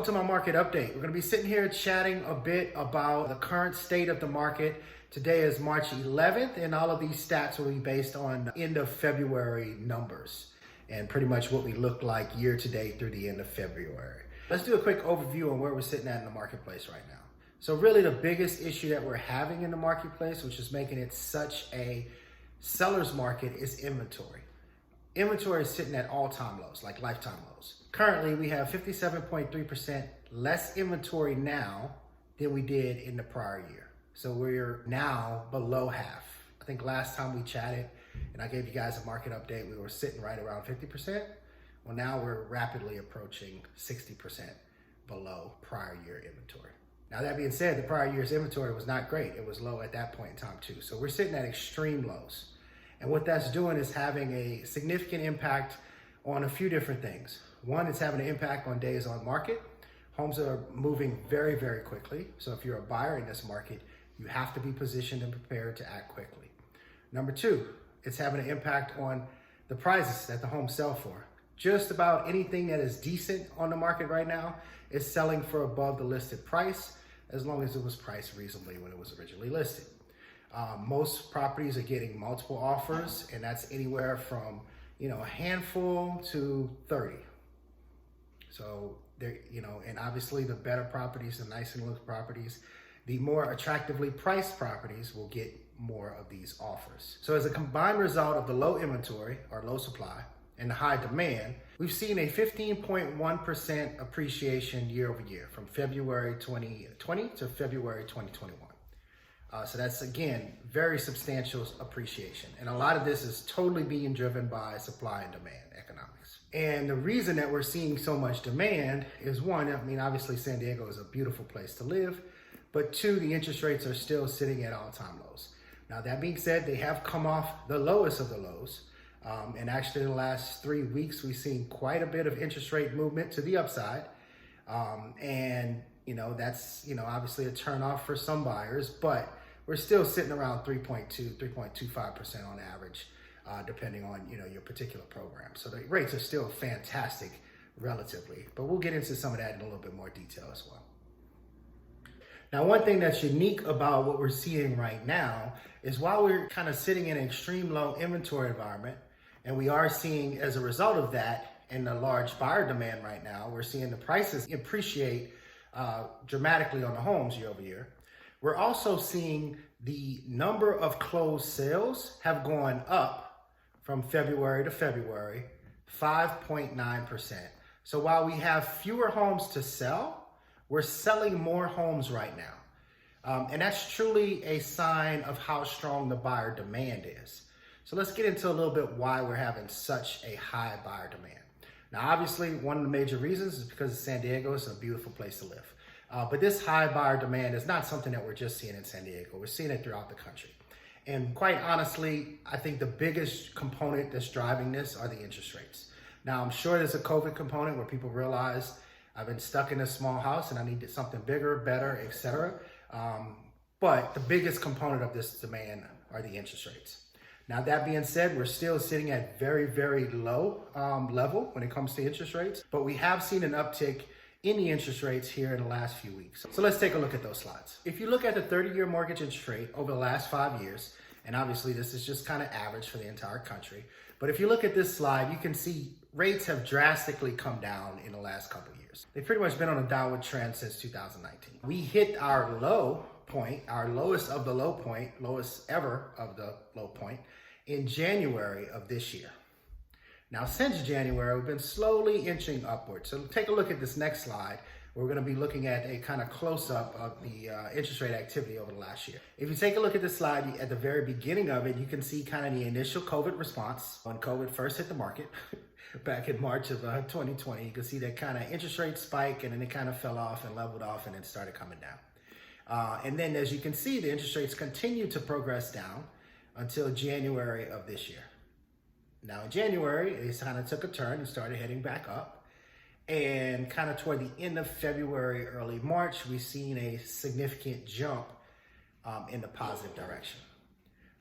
welcome to my market update. We're going to be sitting here chatting a bit about the current state of the market. Today is March 11th, and all of these stats will be based on end of February numbers and pretty much what we look like year to date through the end of February. Let's do a quick overview on where we're sitting at in the marketplace right now. So really the biggest issue that we're having in the marketplace, which is making it such a seller's market, is inventory. Inventory is sitting at all-time lows, like lifetime lows. Currently, we have 57.3% less inventory now than we did in the prior year. So we're now below half. I think last time we chatted and I gave you guys a market update, we were sitting right around 50%. Well, now we're rapidly approaching 60% below prior year inventory. Now, that being said, the prior year's inventory was not great. It was low at that point in time too. So we're sitting at extreme lows. And what that's doing is having a significant impact on a few different things. One, it's having an impact on days on market. Homes are moving very, very quickly. So if you're a buyer in this market, you have to be positioned and prepared to act quickly. Number two, it's having an impact on the prices that the homes sell for. Just about anything that is decent on the market right now is selling for above the listed price, as long as it was priced reasonably when it was originally listed. Most properties are getting multiple offers, and that's anywhere from a handful to 30. So there, and obviously the better properties, the nicer looking properties, the more attractively priced properties will get more of these offers. So as a combined result of the low inventory or low supply and the high demand, we've seen a 15.1% appreciation year over year from February 2020 to February 2021. So that's, again, very substantial appreciation. And a lot of this is totally being driven by supply and demand economics. And the reason that we're seeing so much demand is, one, obviously San Diego is a beautiful place to live, but two, the interest rates are still sitting at all-time lows. Now, that being said, they have come off the lowest of the lows. And actually in the last 3 weeks, we've seen quite a bit of interest rate movement to the upside. That's, obviously a turnoff for some buyers, but we're still sitting around 3.25% on average, depending on, your particular program. So the rates are still fantastic relatively, but we'll get into some of that in a little bit more detail as well. Now, one thing that's unique about what we're seeing right now is while we're kind of sitting in an extreme low inventory environment, and we are seeing as a result of that and the large buyer demand right now, we're seeing the prices appreciate dramatically on the homes year over year. We're also seeing the number of closed sales have gone up from February to February, 5.9%. So while we have fewer homes to sell, we're selling more homes right now. And that's truly a sign of how strong the buyer demand is. So let's get into a little bit why we're having such a high buyer demand. Now, obviously, one of the major reasons is because San Diego is a beautiful place to live. But this high buyer demand is not something that we're just seeing in San Diego. We're seeing it throughout the country. And quite honestly, I think the biggest component that's driving this are the interest rates. Now, I'm sure there's a COVID component where people realize I've been stuck in a small house and I need something bigger, better, etc. But the biggest component of this demand are the interest rates. Now, that being said, we're still sitting at very, very low level when it comes to interest rates, but we have seen an uptick in the interest rates here in the last few weeks. So let's take a look at those slides. If you look at the 30-year mortgage interest rate over the last 5 years, and obviously this is just kind of average for the entire country, but if you look at this slide, you can see rates have drastically come down in the last couple of years. They've pretty much been on a downward trend since 2019. We hit our low point, our lowest of the low point, lowest ever of the low point, in January of this year. Now, since January, we've been slowly inching upward. So take a look at this next slide. We're going to be looking at a kind of close-up of the interest rate activity over the last year. If you take a look at this slide, at the very beginning of it, you can see kind of the initial COVID response when COVID first hit the market back in March of 2020. You can see that kind of interest rate spike, and then it kind of fell off and leveled off and then started coming down. And then, as you can see, the interest rates continued to progress down until January of this year. Now in January, it kind of took a turn and started heading back up. And kind of toward the end of February, early March, we've seen a significant jump in the positive direction.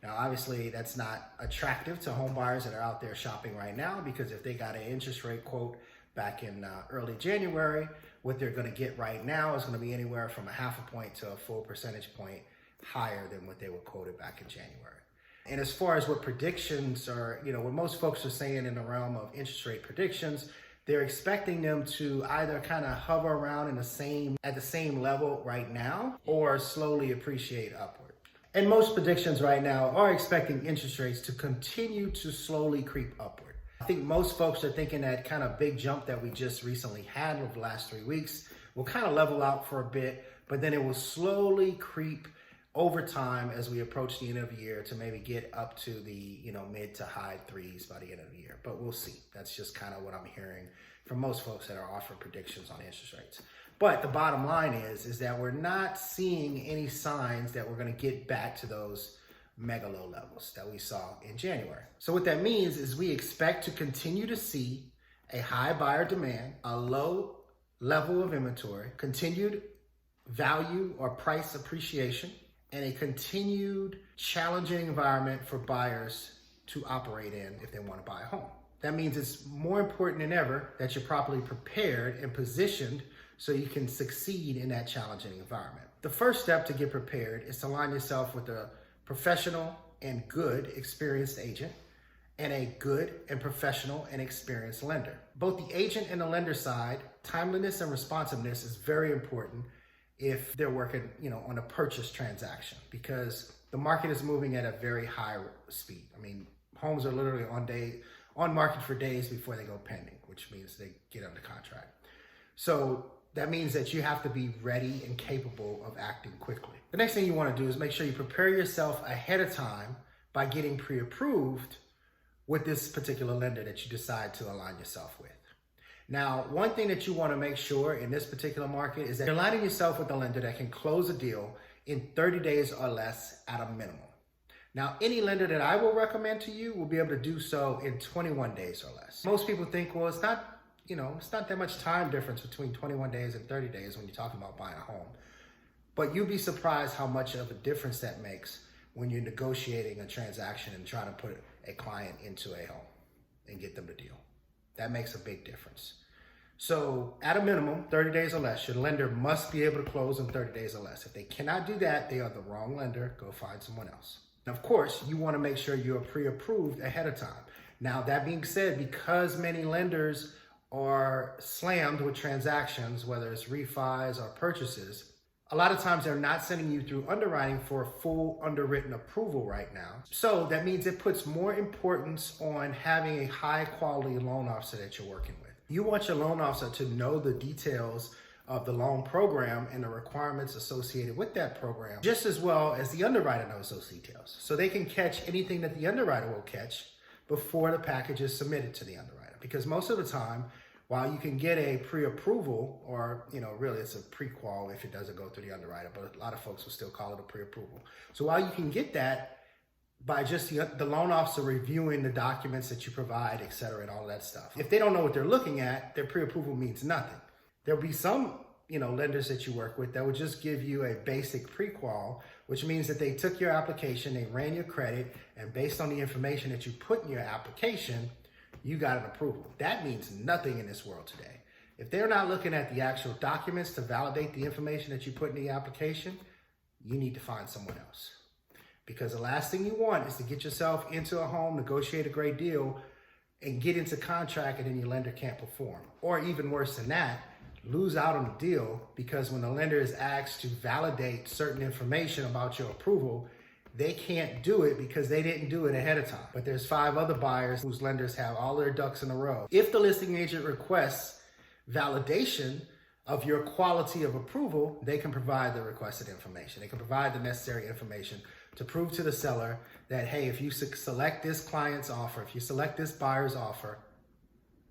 Now, obviously, that's not attractive to home buyers that are out there shopping right now, because if they got an interest rate quote back in early January. What they're going to get right now is going to be anywhere from a half a point to a full percentage point higher than what they were quoted back in January. And as far as what predictions are, what most folks are saying in the realm of interest rate predictions, they're expecting them to either kind of hover around at the same level right now or slowly appreciate upward. And most predictions right now are expecting interest rates to continue to slowly creep upward. I think most folks are thinking that kind of big jump that we just recently had over the last 3 weeks will kind of level out for a bit, but then it will slowly creep over time as we approach the end of the year to maybe get up to the mid to high threes by the end of the year. But we'll see. That's just kind of what I'm hearing from most folks that are offering predictions on interest rates. But the bottom line is that we're not seeing any signs that we're going to get back to those mega low levels that we saw in January. So what that means is we expect to continue to see a high buyer demand, a low level of inventory, continued value or price appreciation, and a continued challenging environment for buyers to operate in if they want to buy a home. That means it's more important than ever that you're properly prepared and positioned so you can succeed in that challenging environment. The first step to get prepared is to align yourself with a professional and good experienced agent and a good and professional and experienced lender. Both the agent and the lender side, timeliness and responsiveness is very important if they're working, on a purchase transaction, because the market is moving at a very high speed. I mean, homes are literally on market for days before they go pending, which means they get under contract. So that means that you have to be ready and capable of acting quickly. The next thing you want to do is make sure you prepare yourself ahead of time by getting pre-approved with this particular lender that you decide to align yourself with. Now, one thing that you want to make sure in this particular market is that you're aligning yourself with a lender that can close a deal in 30 days or less at a minimum. Now, any lender that I will recommend to you will be able to do so in 21 days or less. Most people think, well, it's not that much time difference between 21 days and 30 days when you're talking about buying a home. But you'd be surprised how much of a difference that makes when you're negotiating a transaction and trying to put a client into a home and get them the deal. That makes a big difference. So at a minimum, 30 days or less, your lender must be able to close in 30 days or less. If they cannot do that, they are the wrong lender. Go find someone else. And of course, you want to make sure you're pre-approved ahead of time. Now, that being said, because many lenders are slammed with transactions, whether it's refis or purchases, a lot of times they're not sending you through underwriting for a full underwritten approval right now. So that means it puts more importance on having a high quality loan officer that you're working with. You want your loan officer to know the details of the loan program and the requirements associated with that program, just as well as the underwriter knows those details. So they can catch anything that the underwriter will catch before the package is submitted to the underwriter. Because most of the time, while you can get a pre-approval, or really it's a pre-qual if it doesn't go through the underwriter, but a lot of folks will still call it a pre-approval. So while you can get that by just the loan officer reviewing the documents that you provide, et cetera, and all of that stuff, if they don't know what they're looking at, their pre-approval means nothing. There'll be some lenders that you work with that would just give you a basic pre-qual, which means that they took your application, they ran your credit, and based on the information that you put in your application, you got an approval. That means nothing in this world today. If they're not looking at the actual documents to validate the information that you put in the application, you need to find someone else. Because the last thing you want is to get yourself into a home, negotiate a great deal, and get into contract and then your lender can't perform. Or even worse than that, lose out on the deal because when the lender is asked to validate certain information about your approval, they can't do it because they didn't do it ahead of time. But there's 5 other buyers whose lenders have all their ducks in a row. If the listing agent requests validation of your quality of approval, they can provide the requested information. They can provide the necessary information to prove to the seller that, hey, if you select this client's offer, if you select this buyer's offer,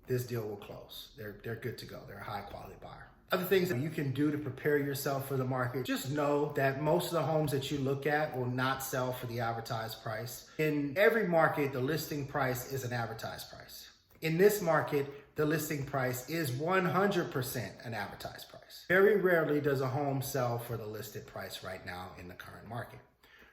this deal will close. They're good to go. They're a high quality buyer. Other things that you can do to prepare yourself for the market, just know that most of the homes that you look at will not sell for the advertised price. In every market, the listing price is an advertised price. In this market, the listing price is 100% an advertised price. Very rarely does a home sell for the listed price right now in the current market.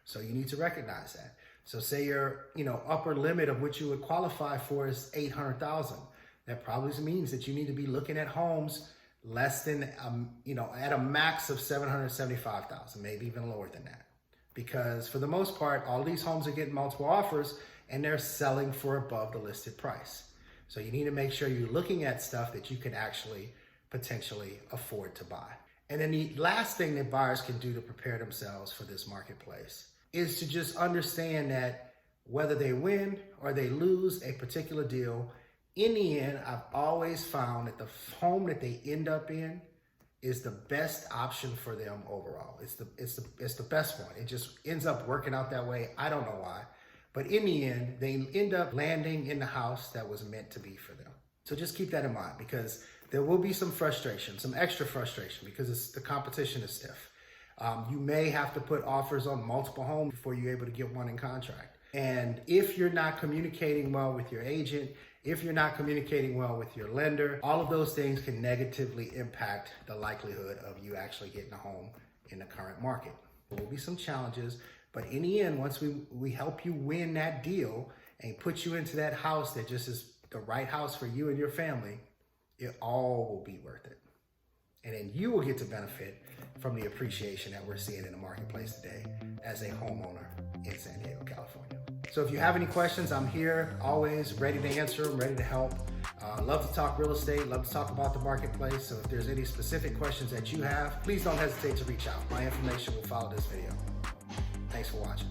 So you need to recognize that. So say your upper limit of which you would qualify for is $800,000. that probably means that you need to be looking at homes less than, at a max of 775,000, maybe even lower than that. Because for the most part, all these homes are getting multiple offers and they're selling for above the listed price. So you need to make sure you're looking at stuff that you can actually potentially afford to buy. And then the last thing that buyers can do to prepare themselves for this marketplace is to just understand that whether they win or they lose a particular deal, in the end, I've always found that the home that they end up in is the best option for them overall. It's the best one. It just ends up working out that way. I don't know why. But in the end, they end up landing in the house that was meant to be for them. So just keep that in mind, because there will be some frustration, some extra frustration, because the competition is stiff. You may have to put offers on multiple homes before you're able to get one in contract. And if you're not communicating well with your agent, if you're not communicating well with your lender, all of those things can negatively impact the likelihood of you actually getting a home in the current market. There will be some challenges, but in the end, once we help you win that deal and put you into that house that just is the right house for you and your family, it all will be worth it. And then you will get to benefit from the appreciation that we're seeing in the marketplace today as a homeowner in San Diego, California. So if you have any questions, I'm here, always ready to answer them, ready to help. Love to talk real estate, love to talk about the marketplace. So if there's any specific questions that you have, please don't hesitate to reach out. My information will follow this video. Thanks for watching.